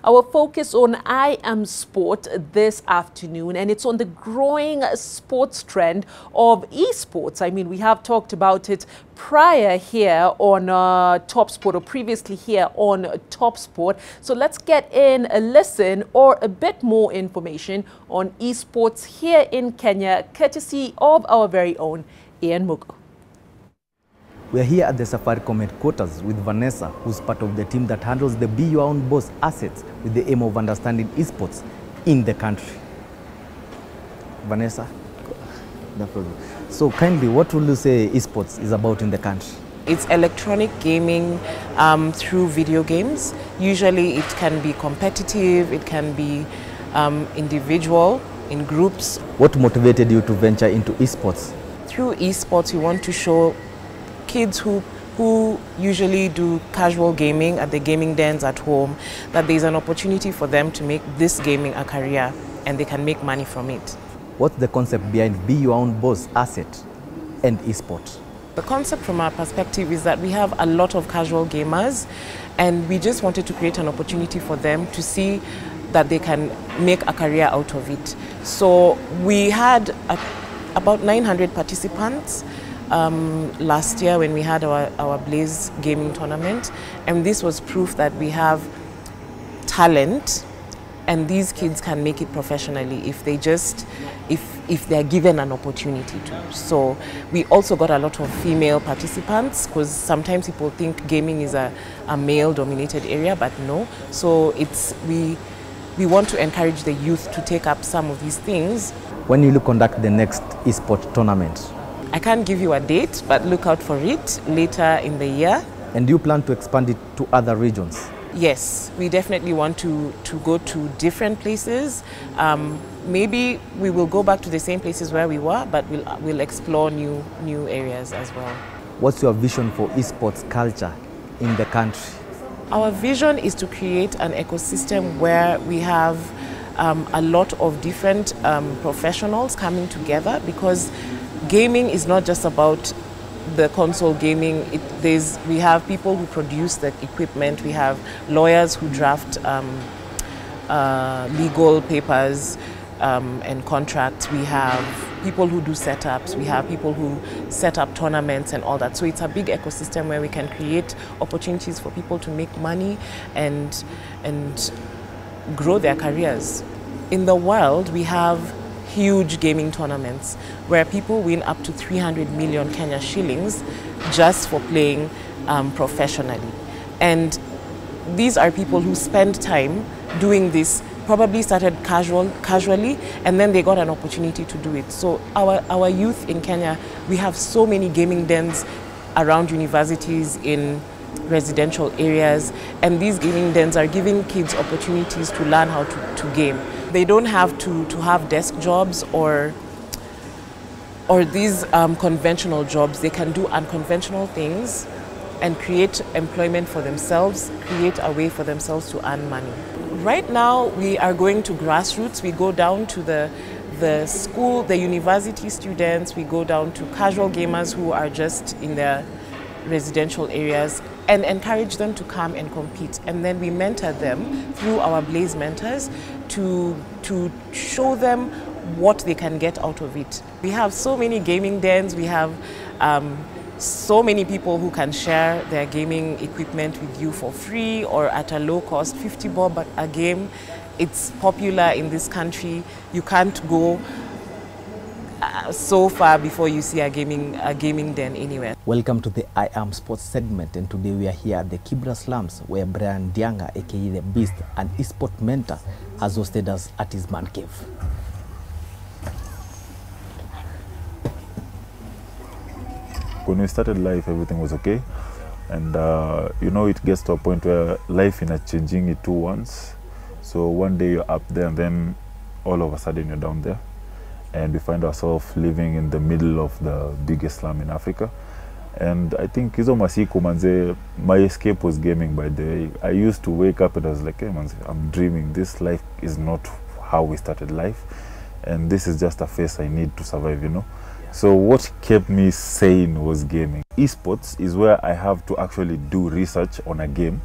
Our focus on I Am Sport this afternoon, and it's on the growing sports trend of esports. I mean, we have talked about it prior here on Top Sport, or previously here on Top Sport. So let's get in a listen or a bit more information on esports here in Kenya, courtesy of our very own Ian Mugo. We are here at the Safaricom headquarters with Vanessa, who's part of the team that handles the Be Your Own Boss assets with the aim of understanding esports in the country. Vanessa, no problem. So kindly, what will you say esports is about in the country? It's electronic gaming through video games. Usually it can be competitive, it can be individual, in groups. What motivated you to venture into esports? Through esports, we want to show kids who usually do casual gaming at the gaming dens at home that there's an opportunity for them to make this gaming a career and they can make money from it. What's the concept behind Be Your Own Boss asset and esports? The concept from our perspective is that we have a lot of casual gamers and we just wanted to create an opportunity for them to see that they can make a career out of it. So we had about 900 participants last year when we had our Blaze gaming tournament, and this was proof that we have talent and these kids can make it professionally if they just if they're given an opportunity to. So we also got a lot of female participants, because sometimes people think gaming is a male dominated area, but no. So we want to encourage the youth to take up some of these things. When will you conduct the next esports tournament? I can't give you a date, but look out for it later in the year. And do you plan to expand it to other regions? Yes, we definitely want to go to different places. Maybe we will go back to the same places where we were, but we'll explore new areas as well. What's your vision for esports culture in the country? Our vision is to create an ecosystem where we have a lot of different professionals coming together, because gaming is not just about the console gaming. We have people who produce the equipment, we have lawyers who draft legal papers and contracts, we have people who do setups, we have people who set up tournaments and all that. So it's a big ecosystem where we can create opportunities for people to make money and grow their careers. In the world, we have huge gaming tournaments where people win up to 300 million Kenya shillings just for playing professionally. And these are people who spend time doing this, probably started casually, and then they got an opportunity to do it. So our youth in Kenya, we have so many gaming dens around universities, in residential areas, and these gaming dens are giving kids opportunities to learn how to game. They don't have to have desk jobs or these conventional jobs. They can do unconventional things and create employment for themselves, create a way for themselves to earn money. Right now, we are going to grassroots. We go down to the school, the university students. We go down to casual gamers who are just in their residential areas and encourage them to come and compete. And then we mentor them through our Blaze mentors to show them what they can get out of it. We have so many gaming dens, we have so many people who can share their gaming equipment with you for free or at a low cost, 50 bob a game. It's popular in this country. You can't go so far before you see a gaming den anywhere. Welcome to the I Am Sports segment, and today we are here at the Kibra slums where Brian Dianga, aka The Beast, an esport mentor, has hosted us at his man cave. When we started life, everything was okay, and you know, it gets to a point where life is changing it too once. So one day you're up there and then all of a sudden you're down there. And we find ourselves living in the middle of the biggest slum in Africa. And I think hizo masiku manze, my escape was gaming by day. I used to wake up and I was like, hey manze, I'm dreaming. This life is not how we started life. And this is just a phase I need to survive, you know. So what kept me sane was gaming. Esports is where I have to actually do research on a game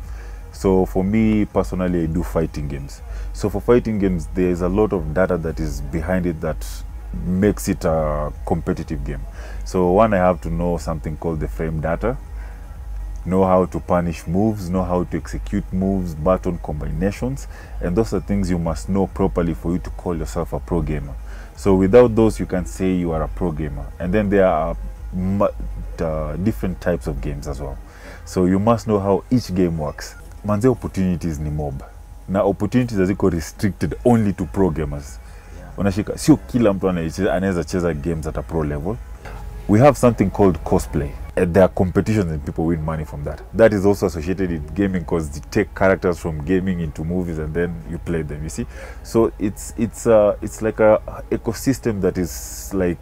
So for me personally, I do fighting games. So for fighting games, there is a lot of data that is behind it that makes it a competitive game. So one, I have to know something called the frame data, know how to punish moves, know how to execute moves, button combinations, and those are things you must know properly for you to call yourself a pro gamer. So without those, you can say you are a pro gamer. And then there are different types of games as well. So you must know how each game works. Manze, opportunities ni mob. Na opportunities haziko restricted only to pro gamers. Unashika, sio kila mtu anaweza cheza games at a pro level. We have something called cosplay. There are competitions and people win money from that. That is also associated with gaming because they take characters from gaming into movies and then you play them, you see. So it's like a ecosystem that is like,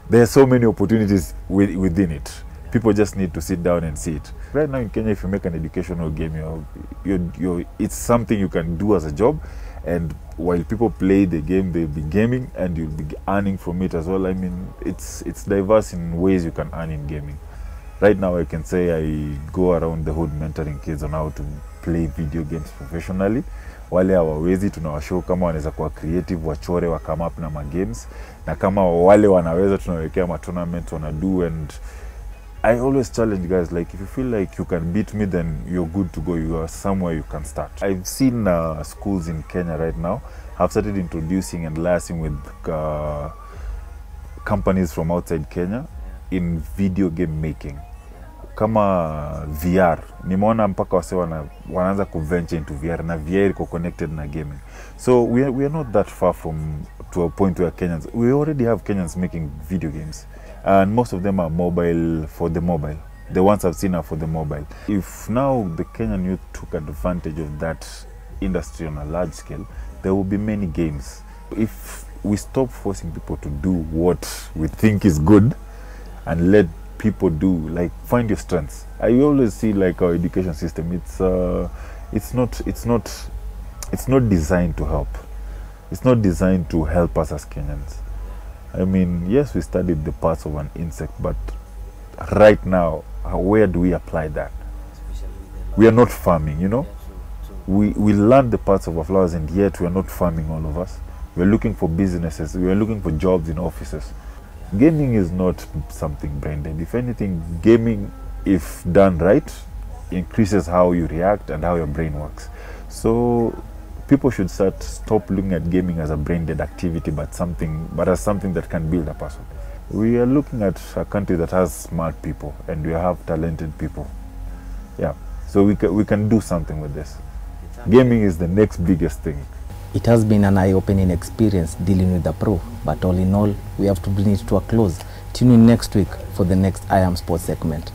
there are so many opportunities within it. People just need to sit down and see it. Right now in Kenya, if you make an educational game, it's something you can do as a job, and while people play the game, they'll be gaming and you'll be earning from it as well. I mean, it's diverse in ways you can earn in gaming. Right now, I can say I go around the hood mentoring kids on how to play video games professionally. Wale hawawezi tunawashow kama wanaweza kuwa creative, wachore, wa come up na ma games, na kama wale wanaweza tunawekea ma tournaments wanadu. And I always challenge guys, like if you feel like you can beat me, then you're good to go. You are somewhere you can start. I've seen schools in Kenya right now have started introducing and liaising with companies from outside Kenya in video game making. Kama VR, nimeona mpaka wase wanaanza kuventure into VR, na VR iko connected na gaming. So we are not that far from to a point where Kenyans, we already have Kenyans making video games. And most of them are mobile, for the mobile. The ones I've seen are for the mobile. If now the Kenyan youth took advantage of that industry on a large scale, there will be many games. If we stop forcing people to do what we think is good and let people do, like, find your strengths. I always see like our education system, it's not designed to help. It's not designed to help us as Kenyans. I mean, yes, we studied the parts of an insect, but right now, where do we apply that? We are not farming, you know? We learn the parts of our flowers, and yet we are not farming, all of us. We are looking for businesses. We are looking for jobs in offices. Gaming is not something brain dead. If anything, gaming, if done right, increases how you react and how your brain works. So people should stop looking at gaming as a brain dead activity, but as something that can build a person. We are looking at a country that has smart people and we have talented people. Yeah, so we can do something with this. Gaming is the next biggest thing. It has been an eye-opening experience dealing with the pro, but all in all, we have to bring it to a close. Tune in next week for the next I Am Sports segment.